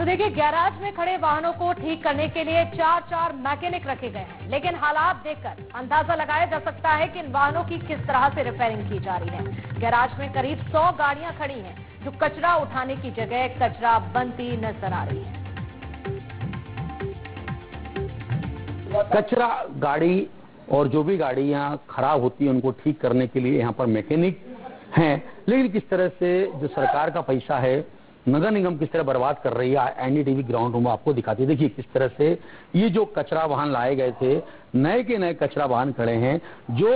तो देखिए, गैराज में खड़े वाहनों को ठीक करने के लिए 4 मैकेनिक रखे गए हैं, लेकिन हालात देखकर अंदाजा लगाया जा सकता है कि इन वाहनों की किस तरह से रिपेयरिंग की जा रही है। गैराज में करीब 100 गाड़ियां खड़ी हैं जो कचरा उठाने की जगह कचरा बनती नजर आ रही है। कचरा गाड़ी और जो भी गाड़ियां खराब होती है उनको ठीक करने के लिए यहाँ पर मैकेनिक हैं, लेकिन किस तरह से जो सरकार का पैसा है नगर निगम किस तरह बर्बाद कर रही है, एनडीटीवी ग्राउंड रूम आपको दिखाती है। देखिए किस तरह से ये जो कचरा वाहन लाए गए थे, नए के नए कचरा वाहन खड़े हैं जो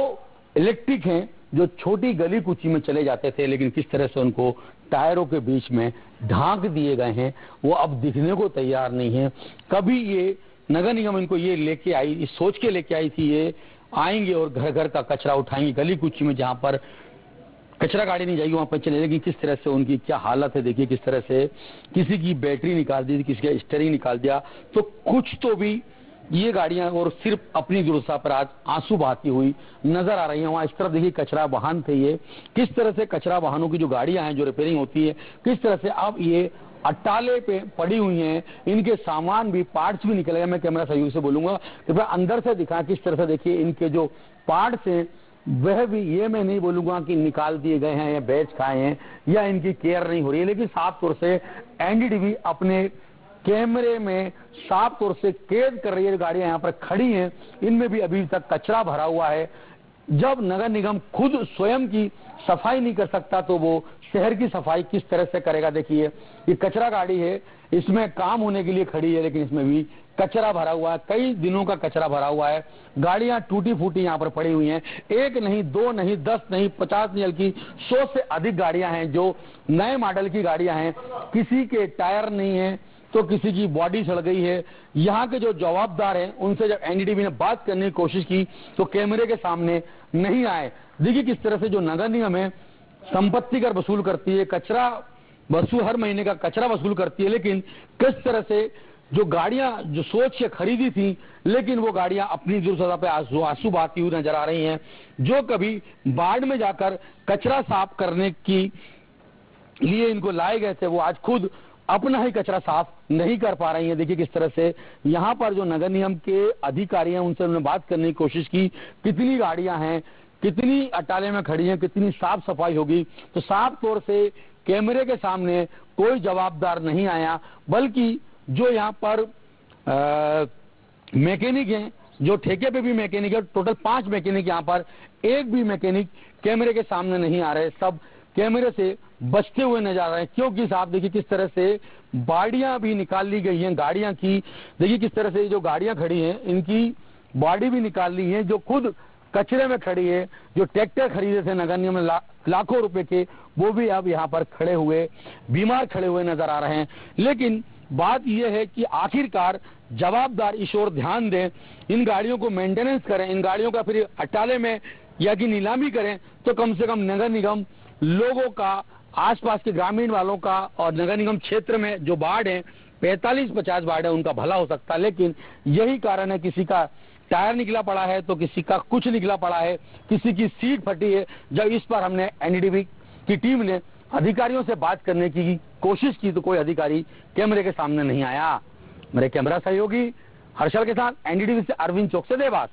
इलेक्ट्रिक हैं, जो छोटी गली कूची में चले जाते थे, लेकिन किस तरह से उनको टायरों के बीच में ढांक दिए गए हैं, वो अब दिखने को तैयार नहीं है। कभी ये नगर निगम इनको ये लेके आई, इस सोच के लेके आई थी ये आएंगे और घर घर का कचरा उठाएंगे, गली कूची में जहां पर कचरा गाड़ी नहीं जाएगी वहां पर चले, लेकिन किस तरह से उनकी क्या हालत है। देखिए किस तरह से किसी की बैटरी निकाल दी, किसी का स्टीयरिंग निकाल दिया, तो कुछ तो भी ये गाड़ियां और सिर्फ अपनी दुर्दशा पर आज आंसू बहाती हुई नजर आ रही है। वहां इस तरफ देखिए कचरा वाहन थे, ये किस तरह से कचरा वाहनों की जो गाड़ियां हैं जो रिपेयरिंग होती है, किस तरह से अब ये अट्टाले पे पड़ी हुई हैं, इनके सामान भी पार्ट्स भी निकल गए। मैं कैमरा सहयोगी से बोलूंगा कृपया अंदर से दिखा, किस तरह से देखिए इनके जो पार्ट्स हैं वह भी, ये मैं नहीं बोलूंगा कि निकाल दिए गए हैं या बेच खाए हैं या इनकी केयर नहीं हो रही है, लेकिन साफ तौर से एनडीटीवी अपने कैमरे में साफ तौर से कैद कर रही है। गाड़ियां यहाँ पर खड़ी हैं, इनमें भी अभी तक कचरा भरा हुआ है। जब नगर निगम खुद स्वयं की सफाई नहीं कर सकता तो वो शहर की सफाई किस तरह से करेगा। देखिए ये कचरा गाड़ी है, इसमें काम होने के लिए खड़ी है, लेकिन इसमें भी कचरा भरा हुआ है, कई दिनों का कचरा भरा हुआ है। गाड़ियां टूटी फूटी यहाँ पर पड़ी हुई हैं, 1 नहीं 2 नहीं 10 नहीं 50 नहीं बल्कि 100 से अधिक गाड़ियां हैं जो नए मॉडल की गाड़ियां हैं। किसी के टायर नहीं है तो किसी की बॉडी सड़ गई है। यहाँ के जो जवाबदार हैं उनसे जब एनडीटीवी ने बात करने की कोशिश की तो कैमरे के सामने नहीं आए। देखिए किस तरह से जो नगर निगम है संपत्ति कर वसूल करती है, कचरा वसूल हर महीने का कचरा वसूल करती है, लेकिन किस तरह से जो गाड़ियां जो सोच के खरीदी थी, लेकिन वो गाड़ियां अपनी दुर्दशा पे आंसू बहाती हुई नजर आ रही हैं। जो कभी बाढ़ में जाकर कचरा साफ करने की लिए इनको लाए गए थे, वो आज खुद अपना ही कचरा साफ नहीं कर पा रही है। देखिए किस तरह से यहाँ पर जो नगर निगम के अधिकारी हैं उनसे उन्होंने बात करने की कोशिश की, कितनी गाड़ियां हैं, कितनी अटाले में खड़ी हैं, कितनी साफ सफाई होगी, तो साफ तौर से कैमरे के सामने कोई जवाबदार नहीं आया, बल्कि जो यहाँ पर मैकेनिक हैं, जो ठेके पे भी मैकेनिक है, टोटल 5 मैकेनिक यहाँ पर, एक भी मैकेनिक कैमरे के सामने नहीं आ रहे, सब कैमरे से बचते हुए नजर आ रहे हैं। क्योंकि साहब देखिए किस तरह से बाड़ियां भी निकाल ली गई हैं गाड़ियां की। देखिए किस तरह से जो गाड़ियां खड़ी हैं इनकी बॉडी भी निकाल ली है, जो खुद कचरे में खड़ी है। जो ट्रैक्टर खरीदे थे नगर निगम में लाखों रुपए के, वो भी अब यहाँ पर खड़े हुए बीमार खड़े हुए नजर आ रहे हैं। लेकिन बात यह है कि आखिरकार जवाबदार इस ओर ध्यान दें, इन गाड़ियों को मेंटेनेंस करें, इन गाड़ियों का फिर अटाले में या कि नीलामी करें, तो कम से कम नगर निगम लोगों का, आसपास के ग्रामीण वालों का और नगर निगम क्षेत्र में जो वार्ड है 45-50 वार्ड है उनका भला हो सकता है। लेकिन यही कारण है, किसी का टायर निकला पड़ा है तो किसी का कुछ निकला पड़ा है, किसी की सीट फटी है। जब इस पर हमने एनडीटीवी की टीम ने अधिकारियों से बात करने की कोशिश की तो कोई अधिकारी कैमरे के सामने नहीं आया। मेरे कैमरा सहयोगी हर्षल के साथ एनडीटीवी से अरविंद चौक से देवास।